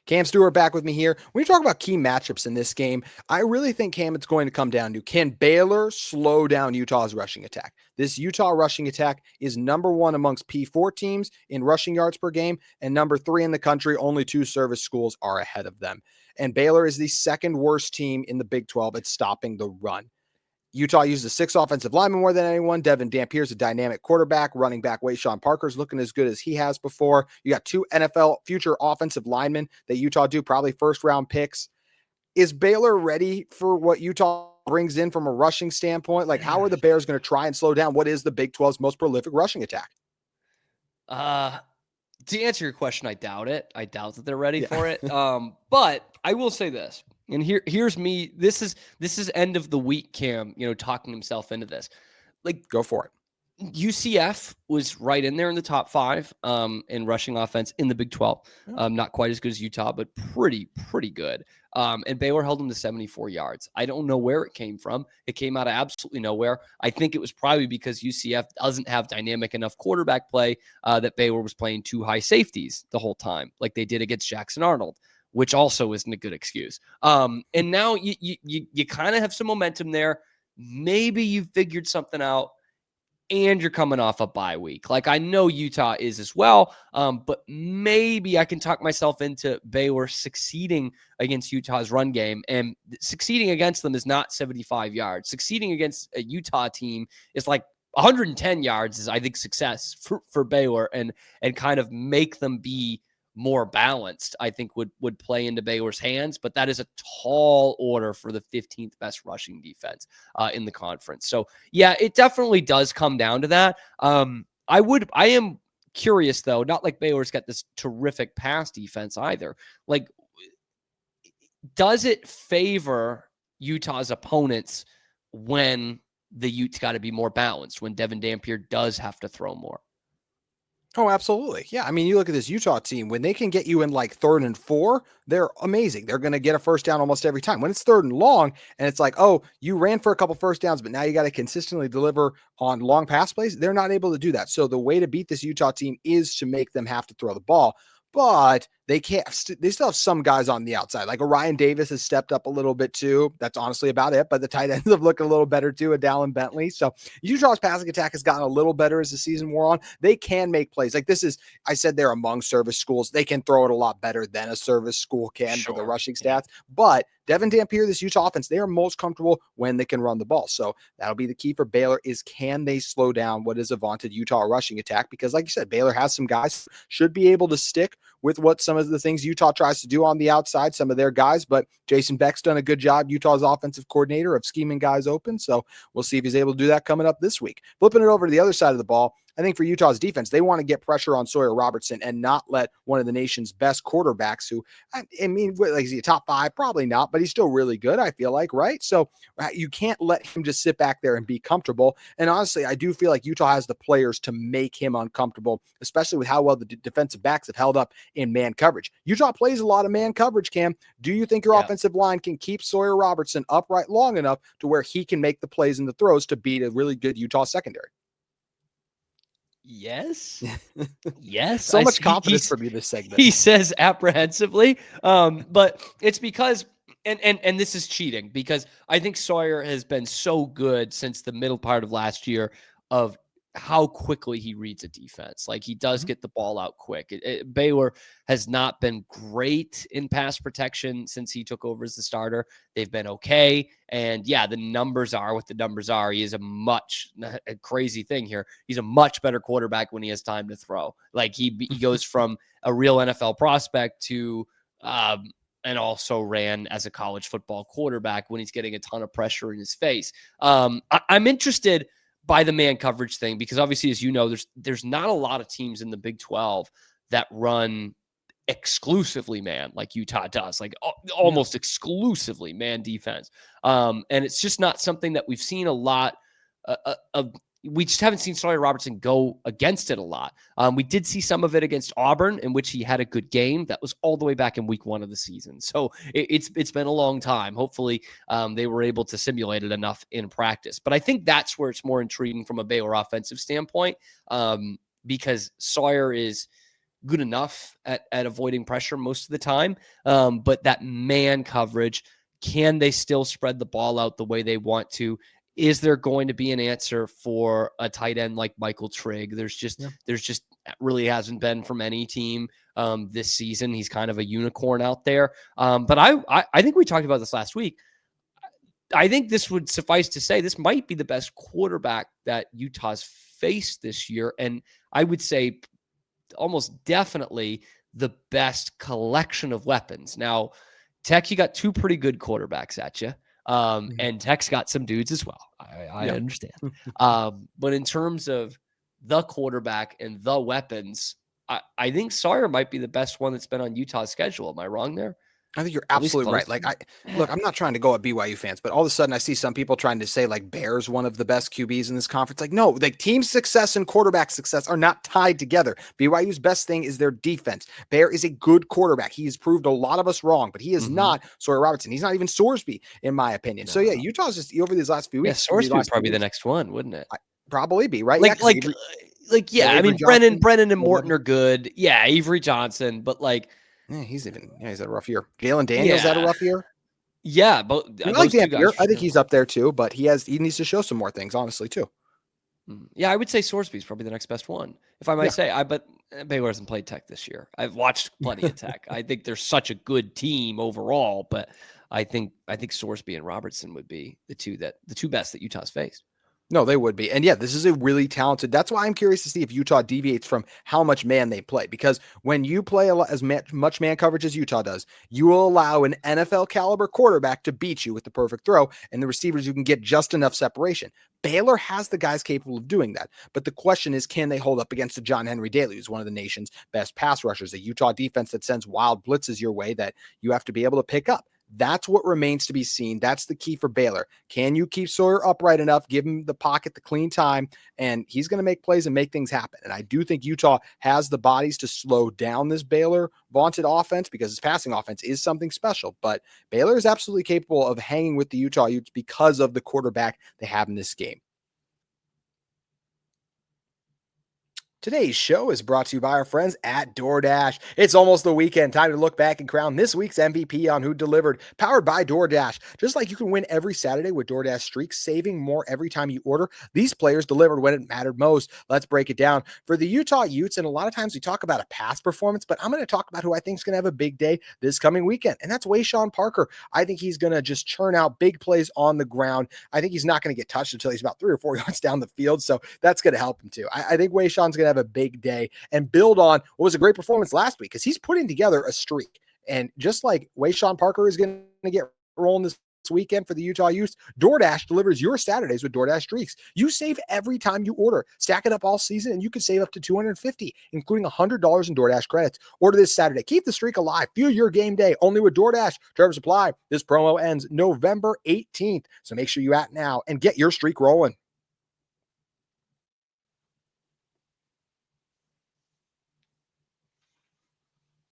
Cam Stewart back with me here. When you talk about key matchups in this game, I really think, Cam, it's going to come down to, can Baylor slow down Utah's rushing attack? This Utah rushing attack is number one amongst P4 teams in rushing yards per game, and number three in the country. Only two service schools are ahead of them. And Baylor is the second worst team in the Big 12 at stopping the run. Utah uses 6 offensive linemen more than anyone. Devin Dampier's a dynamic quarterback. Running back Wayshawn Parker's looking as good as he has before. You got 2 NFL future offensive linemen that Utah do, probably first-round picks. Is Baylor ready for what Utah brings in from a rushing standpoint? Like, how are the Bears going to try and slow down what is the Big 12's most prolific rushing attack? To answer your question, I doubt it. I doubt that they're ready for it. But I will say this, and here's me. This is end of the week, Cam, talking himself into this. Like, go for it. UCF was right in there in the top 5 in rushing offense in the Big 12. Not quite as good as Utah, but pretty good. And Baylor held them to 74 yards. I don't know where it came from. It came out of absolutely nowhere. I think it was probably because UCF doesn't have dynamic enough quarterback play that Baylor was playing 2 high safeties the whole time, like they did against Jackson Arnold, which also isn't a good excuse. And now you kind of have some momentum there. Maybe you figured something out, and you're coming off a bye week. Like, I know Utah is as well, but maybe I can talk myself into Baylor succeeding against Utah's run game. And succeeding against them is not 75 yards. Succeeding against a Utah team is like 110 yards is, I think, success for Baylor, and kind of make them be more balanced, I think would play into Baylor's hands. But that is a tall order for the 15th best rushing defense in the conference. So yeah, it definitely does come down to that. I am curious though, not like Baylor's got this terrific pass defense either. Like, does it favor Utah's opponents when the Utes got to be more balanced, when Devin Dampier does have to throw more? Oh, absolutely. Yeah. I mean, you look at this Utah team, when they can get you in like 3rd and 4, they're amazing. They're going to get a first down almost every time. When it's 3rd and long and it's like, oh, you ran for a couple first downs, but now you got to consistently deliver on long pass plays, they're not able to do that. So the way to beat this Utah team is to make them have to throw the ball. But they can't. They still have some guys on the outside. Like Orion Davis has stepped up a little bit too. That's honestly about it. But the tight ends have looked a little better too. A Dallin Bentley. So Utah's passing attack has gotten a little better as the season wore on. They can make plays. Like, this is, I said, they're among service schools. They can throw it a lot better than a service school can for the rushing stats. But Devin Dampier, this Utah offense, they are most comfortable when they can run the ball. So that'll be the key for Baylor, is can they slow down what is a vaunted Utah rushing attack? Because like you said, Baylor has some guys, should be able to stick with what some of the things Utah tries to do on the outside, some of their guys. But Jason Beck's done a good job, Utah's offensive coordinator, of scheming guys open. So we'll see if he's able to do that coming up this week. Flipping it over to the other side of the ball, I think for Utah's defense, they want to get pressure on Sawyer Robertson and not let one of the nation's best quarterbacks, who, I mean, like, is he a top 5? Probably not, but he's still really good, I feel like, right? So you can't let him just sit back there and be comfortable. And honestly, I do feel like Utah has the players to make him uncomfortable, especially with how well the defensive backs have held up in man coverage. Utah plays a lot of man coverage, Cam. Do you think your offensive line can keep Sawyer Robertson upright long enough to where he can make the plays and the throws to beat a really good Utah secondary? Yes. Yes. So much confidence from you this segment. He says apprehensively. But it's because, and this is cheating, because I think Sawyer has been so good since the middle part of last year of how quickly he reads a defense. Like, he does get the ball out quick. Baylor has not been great in pass protection since he took over as the starter. They've been okay. And yeah, the numbers are what the numbers are. He is a crazy thing here. He's a much better quarterback when he has time to throw. Like, he goes from a real NFL prospect to, and also ran as a college football quarterback when he's getting a ton of pressure in his face. I'm interested by the man coverage thing, because obviously, as you know, there's not a lot of teams in the Big 12 that run exclusively man like Utah does, like almost exclusively man defense. And it's just not something that we've seen a lot of. We just haven't seen Sawyer Robertson go against it a lot. We did see some of it against Auburn, in which he had a good game. That was all the way back in week 1 of the season. So it's been a long time. Hopefully they were able to simulate it enough in practice. But I think that's where it's more intriguing from a Baylor offensive standpoint, because Sawyer is good enough at avoiding pressure most of the time. But that man coverage, can they still spread the ball out the way they want to? Is there going to be an answer for a tight end like Michael Trigg? There's just really hasn't been from any team this season. He's kind of a unicorn out there. But I think we talked about this last week. I think this would suffice to say this might be the best quarterback that Utah's faced this year. And I would say almost definitely the best collection of weapons. Now, Tech, you got two pretty good quarterbacks at you. And Tech's got some dudes as well. I understand. But in terms of the quarterback and the weapons, I think Sawyer might be the best one that's been on Utah's schedule. Am I wrong there? I think you're absolutely right. Like, look, I'm not trying to go at BYU fans, but all of a sudden I see some people trying to say like Bear's one of the best QBs in this conference. Like, no, like team success and quarterback success are not tied together. BYU's best thing is their defense. Bear is a good quarterback. He has proved a lot of us wrong, but he is not Sawyer Robertson. He's not even Sorsby, in my opinion. No. So yeah, Utah's just over these last few weeks. Yeah, Sorsby would probably be the next one, wouldn't it? Probably be, right? Yeah, I mean, Brennan and Morton are good. Yeah, Avery Johnson, but like, yeah, he's had a rough year. Jalen Daniels had a rough year. Yeah, but I like Dampier. I think he's up there too, but he needs to show some more things, honestly, too. Yeah, I would say Sorsby's probably the next best one, if I might say. But Baylor hasn't played Tech this year. I've watched plenty of Tech. I think they're such a good team overall, but I think Sorsby and Robertson would be the two best that Utah's faced. No, they would be. And yeah, this is a really talented. That's why I'm curious to see if Utah deviates from how much man they play. Because when you play as much man coverage as Utah does, you will allow an NFL caliber quarterback to beat you with the perfect throw, and the receivers you can get just enough separation. Baylor has the guys capable of doing that. But the question is, can they hold up against a John Henry Daly, who's one of the nation's best pass rushers, a Utah defense that sends wild blitzes your way that you have to be able to pick up? That's what remains to be seen. That's the key for Baylor. Can you keep Sawyer upright enough, give him the pocket, the clean time, and he's going to make plays and make things happen. And I do think Utah has the bodies to slow down this Baylor vaunted offense because his passing offense is something special. But Baylor is absolutely capable of hanging with the Utah Utes because of the quarterback they have in this game. Today's show is brought to you by our friends at DoorDash. It's almost the weekend. Time to look back and crown this week's MVP on who delivered. Powered by DoorDash. Just like you can win every Saturday with DoorDash Streaks, saving more every time you order, these players delivered when it mattered most. Let's break it down. For the Utah Utes, and a lot of times we talk about a past performance, but I'm going to talk about who I think is going to have a big day this coming weekend, and that's Wayshawn Parker. I think he's going to just churn out big plays on the ground. I think he's not going to get touched until he's about 3 or 4 yards down the field, so that's going to help him too. I think Wayshawn's going to have a big day and build on what was a great performance last week because he's putting together a streak. And just like Wayshawn Parker is going to get rolling this weekend for the Utah Utes, DoorDash delivers your Saturdays with DoorDash Streaks. You save every time you order. Stack it up all season and you can save up to $250, including $100 in DoorDash credits. Order this Saturday. Keep the streak alive. Fuel your game day only with DoorDash. Terms apply. This promo ends November 18th. So make sure you act now and get your streak rolling.